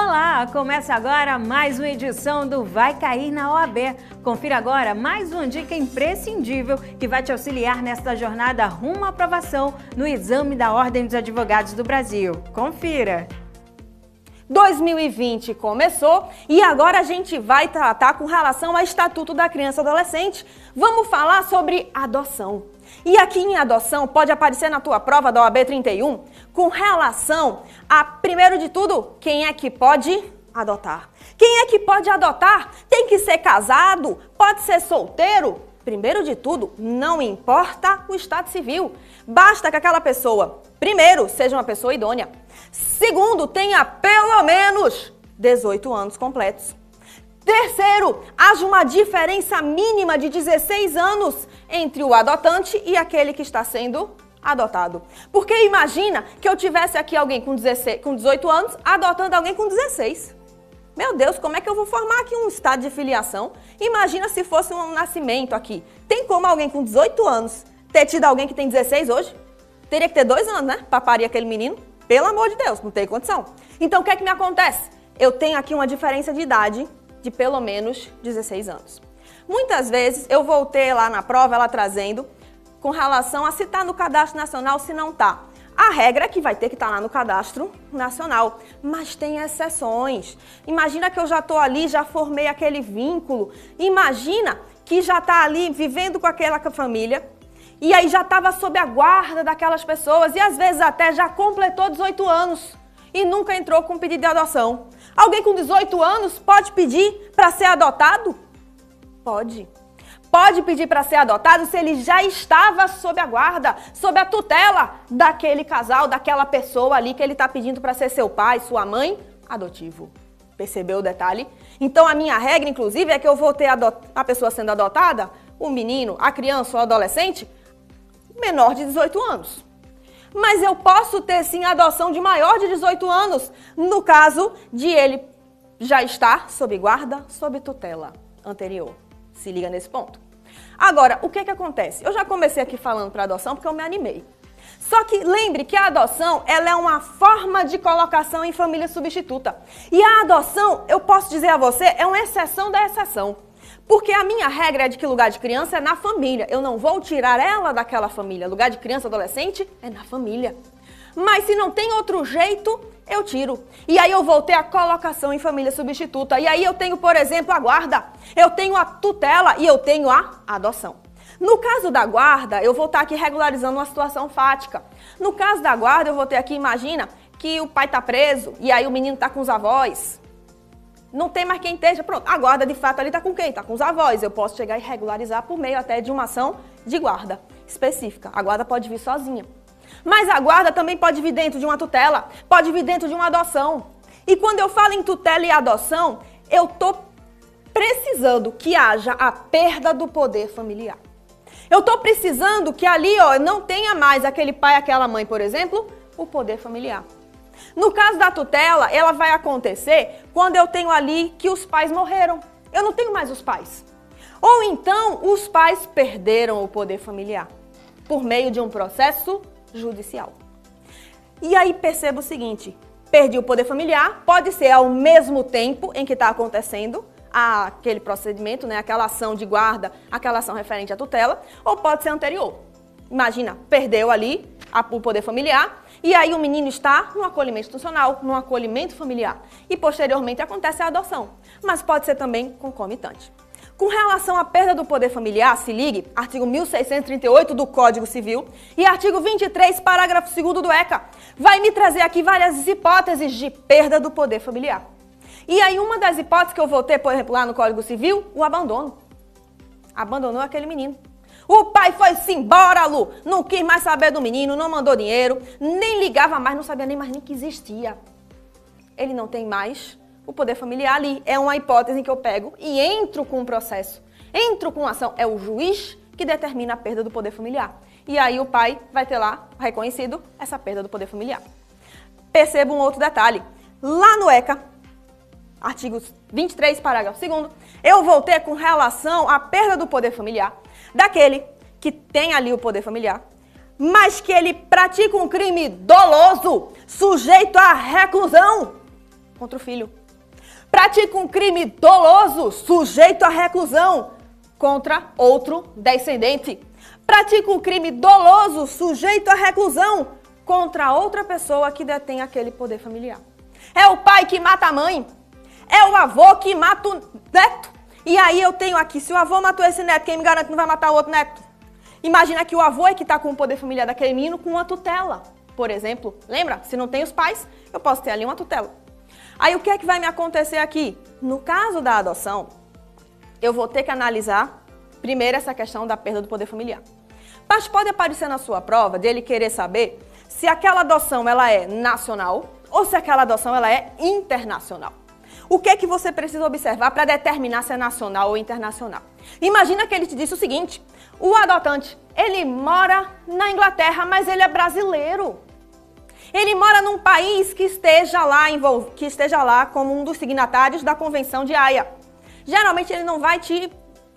Olá! Começa agora mais uma edição do Vai Cair na OAB. Confira agora mais uma dica imprescindível que vai te auxiliar nesta jornada rumo à aprovação no exame da Ordem dos Advogados do Brasil. Confira! 2020 começou e agora a gente vai tratar com relação ao Estatuto da Criança e Adolescente. Vamos falar sobre adoção. E aqui em adoção pode aparecer na tua prova da OAB 31 com relação a, primeiro de tudo, quem é que pode adotar. Quem é que pode adotar? Tem que ser casado? Pode ser solteiro? Primeiro de tudo, não importa o estado civil. Basta que aquela pessoa, primeiro, seja uma pessoa idônea. Segundo, tenha pelo menos 18 anos completos. Terceiro, haja uma diferença mínima de 16 anos entre o adotante e aquele que está sendo adotado. Porque imagina que eu tivesse aqui alguém com 18 anos adotando alguém com 16. Meu Deus, como é que eu vou formar aqui um estado de filiação? Imagina se fosse um nascimento aqui. Tem como alguém com 18 anos ter tido alguém que tem 16 hoje? Teria que ter 2 anos, né? Para parir aquele menino. Pelo amor de Deus, não tem condição. Então, o que é que me acontece? Eu tenho aqui uma diferença de idade de pelo menos 16 anos. Muitas vezes eu voltei lá na prova, ela trazendo, com relação a se está no cadastro nacional, se não está. A regra é que vai ter que estar lá no cadastro nacional, mas tem exceções. Imagina que eu já estou ali, já formei aquele vínculo. Imagina que já está ali vivendo com aquela família e aí já estava sob a guarda daquelas pessoas e às vezes até já completou 18 anos e nunca entrou com pedido de adoção. Alguém com 18 anos pode pedir para ser adotado? Pode. Pode pedir para ser adotado se ele já estava sob a guarda, sob a tutela daquele casal, daquela pessoa ali que ele está pedindo para ser seu pai, sua mãe, adotivo. Percebeu o detalhe? Então a minha regra, inclusive, é que eu vou ter a pessoa sendo adotada, o menino, a criança ou o adolescente, menor de 18 anos. Mas eu posso ter sim a adoção de maior de 18 anos, no caso de ele já estar sob guarda, sob tutela anterior. Se liga nesse ponto. Agora, o que acontece? Eu já comecei aqui falando para adoção porque eu me animei. Só que lembre que a adoção ela é uma forma de colocação em família substituta. E a adoção, eu posso dizer a você, é uma exceção da exceção. Porque a minha regra é de que lugar de criança é na família. Eu não vou tirar ela daquela família. Lugar de criança, adolescente é na família. Mas se não tem outro jeito, eu tiro. E aí eu vou ter a colocação em família substituta. E aí eu tenho, por exemplo, a guarda. Eu tenho a tutela e eu tenho a adoção. No caso da guarda, eu vou estar aqui regularizando uma situação fática. No caso da guarda, eu vou ter aqui, imagina, que o pai está preso e aí o menino está com os avós. Não tem mais quem esteja, pronto. A guarda, de fato, ali está com quem? Está com os avós. Eu posso chegar e regularizar por meio até de uma ação de guarda específica. A guarda pode vir sozinha. Mas a guarda também pode vir dentro de uma tutela, pode vir dentro de uma adoção. E quando eu falo em tutela e adoção, eu estou precisando que haja a perda do poder familiar. Eu estou precisando que ali não tenha mais aquele pai, aquela mãe, por exemplo, o poder familiar. No caso da tutela, ela vai acontecer quando eu tenho ali que os pais morreram. Eu não tenho mais os pais. Ou então, os pais perderam o poder familiar por meio de um processo judicial. E aí perceba o seguinte, perdi o poder familiar, pode ser ao mesmo tempo em que está acontecendo aquele procedimento, né, aquela ação de guarda, aquela ação referente à tutela, ou pode ser anterior. Imagina, perdeu ali o poder familiar e aí o menino está no acolhimento institucional, no acolhimento familiar e posteriormente acontece a adoção, mas pode ser também concomitante. Com relação à perda do poder familiar, se ligue, artigo 1638 do Código Civil e artigo 23, parágrafo 2º do ECA, vai me trazer aqui várias hipóteses de perda do poder familiar. E aí uma das hipóteses que eu vou ter, por exemplo, lá no Código Civil, o abandono. Abandonou aquele menino. O pai foi-se embora, Lu, não quis mais saber do menino, não mandou dinheiro, nem ligava mais, não sabia nem mais nem que existia. Ele não tem mais o poder familiar ali. É uma hipótese que eu pego e entro com um processo, entro com uma ação. É o juiz que determina a perda do poder familiar. E aí o pai vai ter lá reconhecido essa perda do poder familiar. Perceba um outro detalhe. Lá no ECA, artigo 23, parágrafo 2º, eu vou ter com relação à perda do poder familiar daquele que tem ali o poder familiar, mas que ele pratica um crime doloso, sujeito à reclusão. contra o filho. Pratica um crime doloso, sujeito à reclusão, contra outro descendente. Pratica um crime doloso, sujeito à reclusão, contra outra pessoa que detém aquele poder familiar. É o pai que mata a mãe, é o avô que mata o neto. E aí eu tenho aqui, se o avô matou esse neto, quem me garante que não vai matar o outro neto? Imagina que o avô é que está com o poder familiar daquele menino com uma tutela, por exemplo. Lembra? Se não tem os pais, eu posso ter ali uma tutela. Aí o que é que vai me acontecer aqui? No caso da adoção, eu vou ter que analisar primeiro essa questão da perda do poder familiar. Mas pode aparecer na sua prova de ele querer saber se aquela adoção ela é nacional ou se aquela adoção ela é internacional. O que é que você precisa observar para determinar se é nacional ou internacional? Imagina que ele te disse o seguinte: o adotante, ele mora na Inglaterra, mas ele é brasileiro. Ele mora num país que esteja lá como um dos signatários da Convenção de Haia. Geralmente ele não vai te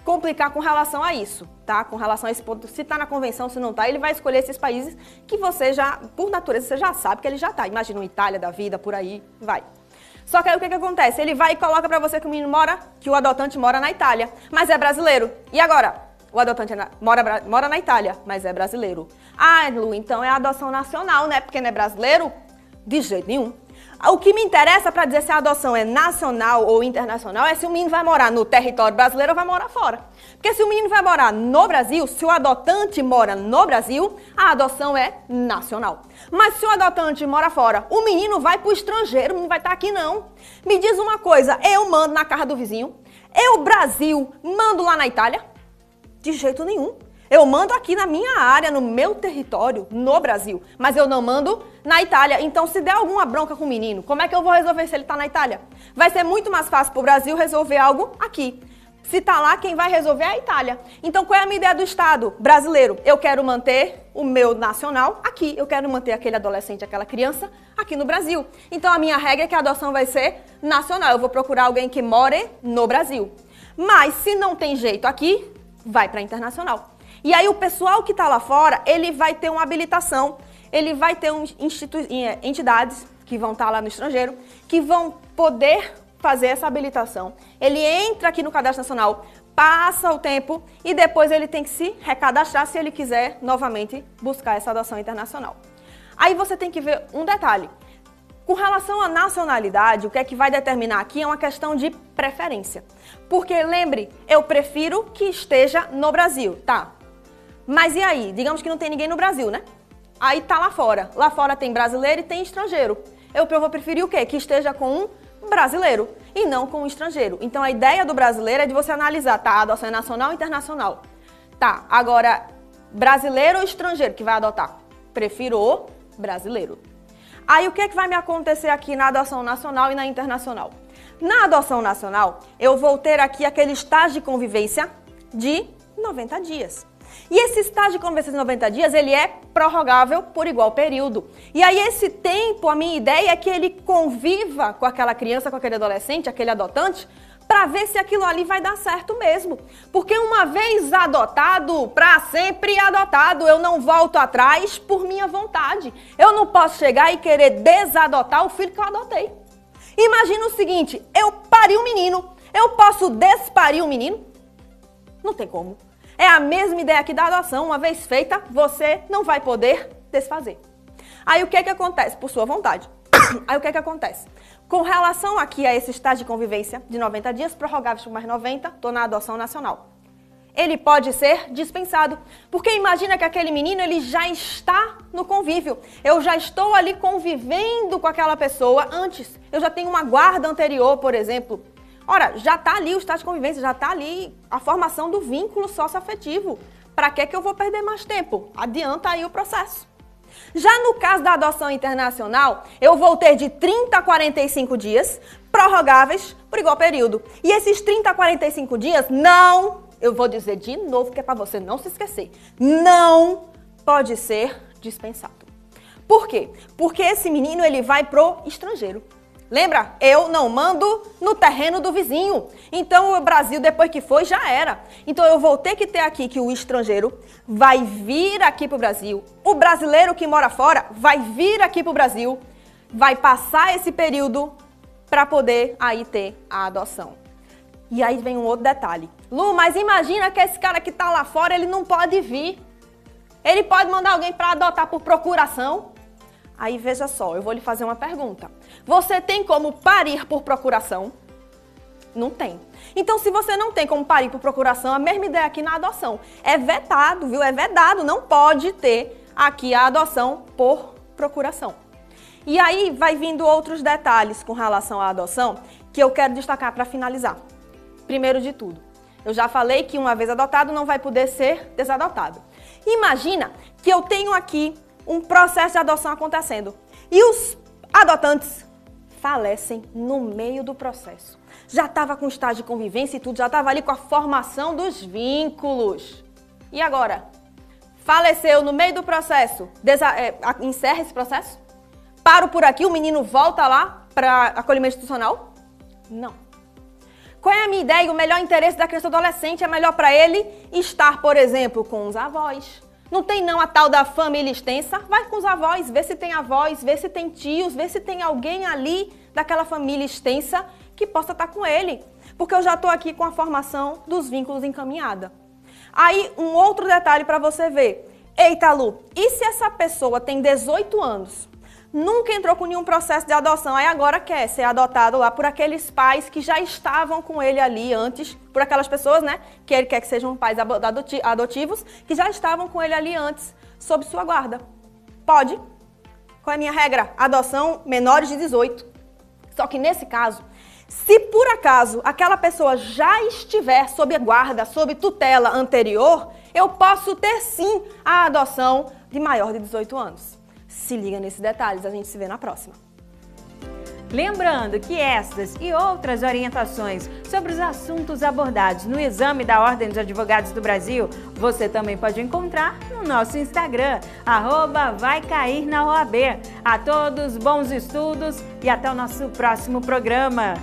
complicar com relação a isso, tá? Com relação a esse ponto, se tá na convenção, se não tá, ele vai escolher esses países que você já, por natureza, você já sabe que ele já tá. Imagina uma Itália da vida, por aí, vai. Só que aí o que acontece? Ele vai e coloca pra você que o menino que o adotante mora na Itália, mas é brasileiro. E agora? O adotante mora na Itália, mas é brasileiro. Ah, Lu, então é adoção nacional, né? Porque não é brasileiro? De jeito nenhum. O que me interessa para dizer se a adoção é nacional ou internacional é se o menino vai morar no território brasileiro ou vai morar fora. Porque se o menino vai morar no Brasil, se o adotante mora no Brasil, a adoção é nacional. Mas se o adotante mora fora, o menino vai para o estrangeiro, não vai estar aqui não. Me diz uma coisa, eu mando na casa do vizinho, eu, Brasil, mando lá na Itália? De jeito nenhum. Eu mando aqui na minha área, no meu território, no Brasil, mas eu não mando na Itália. Então, se der alguma bronca com o menino, como é que eu vou resolver se ele está na Itália? Vai ser muito mais fácil para o Brasil resolver algo aqui. Se está lá, quem vai resolver é a Itália. Então, qual é a minha ideia do Estado brasileiro? Eu quero manter o meu nacional aqui. Eu quero manter aquele adolescente, aquela criança aqui no Brasil. Então, a minha regra é que a adoção vai ser nacional. Eu vou procurar alguém que more no Brasil. Mas, se não tem jeito aqui, vai para internacional. E aí o pessoal que está lá fora, ele vai ter uma habilitação, ele vai ter entidades que vão estar lá no estrangeiro, que vão poder fazer essa habilitação. Ele entra aqui no Cadastro Nacional, passa o tempo e depois ele tem que se recadastrar se ele quiser novamente buscar essa adoção internacional. Aí você tem que ver um detalhe. Com relação à nacionalidade, o que é que vai determinar aqui é uma questão de preferência. Porque, lembre, eu prefiro que esteja no Brasil, tá? Mas e aí? Digamos que não tem ninguém no Brasil, né? Aí tá lá fora. Lá fora tem brasileiro e tem estrangeiro. Eu vou preferir o quê? Que esteja com um brasileiro e não com um estrangeiro. Então a ideia do brasileiro é de você analisar, tá? A adoção é nacional ou internacional? Tá, agora, brasileiro ou estrangeiro que vai adotar? Prefiro o brasileiro. Aí o que é que vai me acontecer aqui na adoção nacional e na internacional? Na adoção nacional, eu vou ter aqui aquele estágio de convivência de 90 dias. E esse estágio de convivência de 90 dias, ele é prorrogável por igual período. E aí esse tempo, a minha ideia é que ele conviva com aquela criança, com aquele adolescente, aquele adotante, para ver se aquilo ali vai dar certo mesmo. Porque uma vez adotado, para sempre adotado, eu não volto atrás por minha vontade. Eu não posso chegar e querer desadotar o filho que eu adotei. Imagina o seguinte, eu pari um menino, eu posso desparir um menino? Não tem como. É a mesma ideia aqui da adoção, uma vez feita, você não vai poder desfazer. Aí o que é que acontece? Por sua vontade. Aí o que é que acontece? Com relação aqui a esse estágio de convivência de 90 dias, prorrogáveis por mais 90, estou na adoção nacional. Ele pode ser dispensado, porque imagina que aquele menino ele já está no convívio. Eu já estou ali convivendo com aquela pessoa antes. Eu já tenho uma guarda anterior, por exemplo. Ora, já está ali o estágio de convivência, já está ali a formação do vínculo socioafetivo. Para que eu vou perder mais tempo? Adianta aí o processo. Já no caso da adoção internacional, eu vou ter de 30 a 45 dias prorrogáveis por igual período. E esses 30 a 45 dias não, eu vou dizer de novo que é para você não se esquecer, não pode ser dispensado. Por quê? Porque esse menino ele vai pro estrangeiro. Lembra? Eu não mando no terreno do vizinho. Então o Brasil, depois que foi, já era. Então eu vou ter que ter aqui que o estrangeiro vai vir aqui para o Brasil. O brasileiro que mora fora vai vir aqui para o Brasil, vai passar esse período para poder aí ter a adoção. E aí vem um outro detalhe. Lu, mas imagina que esse cara que está lá fora, ele não pode vir. Ele pode mandar alguém para adotar por procuração? Aí veja só, eu vou lhe fazer uma pergunta. Você tem como parir por procuração? Não tem. Então, se você não tem como parir por procuração, a mesma ideia aqui na adoção. É vetado, viu? É vedado, não pode ter aqui a adoção por procuração. E aí vai vindo outros detalhes com relação à adoção que eu quero destacar para finalizar. Primeiro de tudo, eu já falei que uma vez adotado não vai poder ser desadotado. Imagina que eu tenho aqui um processo de adoção acontecendo e os adotantes falecem no meio do processo. Já estava com estágio de convivência e tudo, já estava ali com a formação dos vínculos. E agora? Faleceu no meio do processo, encerra esse processo? Paro por aqui, o menino volta lá para acolhimento institucional? Não. Qual é a minha ideia? O melhor interesse da criança e do adolescente é melhor para ele estar, por exemplo, com os avós. Não tem não a tal da família extensa? Vai com os avós, vê se tem avós, vê se tem tios, vê se tem alguém ali daquela família extensa que possa estar com ele. Porque eu já estou aqui com a formação dos vínculos encaminhada. Aí, um outro detalhe para você ver. Eita, Lu, e se essa pessoa tem 18 anos, nunca entrou com nenhum processo de adoção, aí agora quer ser adotado lá por aqueles pais que já estavam com ele ali antes, por aquelas pessoas, né, que ele quer que sejam pais adotivos, que já estavam com ele ali antes, sob sua guarda. Pode. Qual é a minha regra? Adoção menores de 18. Só que nesse caso, se por acaso aquela pessoa já estiver sob guarda, sob tutela anterior, eu posso ter sim a adoção de maior de 18 anos. Se liga nesses detalhes, a gente se vê na próxima. Lembrando que estas e outras orientações sobre os assuntos abordados no exame da Ordem dos Advogados do Brasil, você também pode encontrar no nosso Instagram, @VaiCairNaOAB. A todos, bons estudos e até o nosso próximo programa.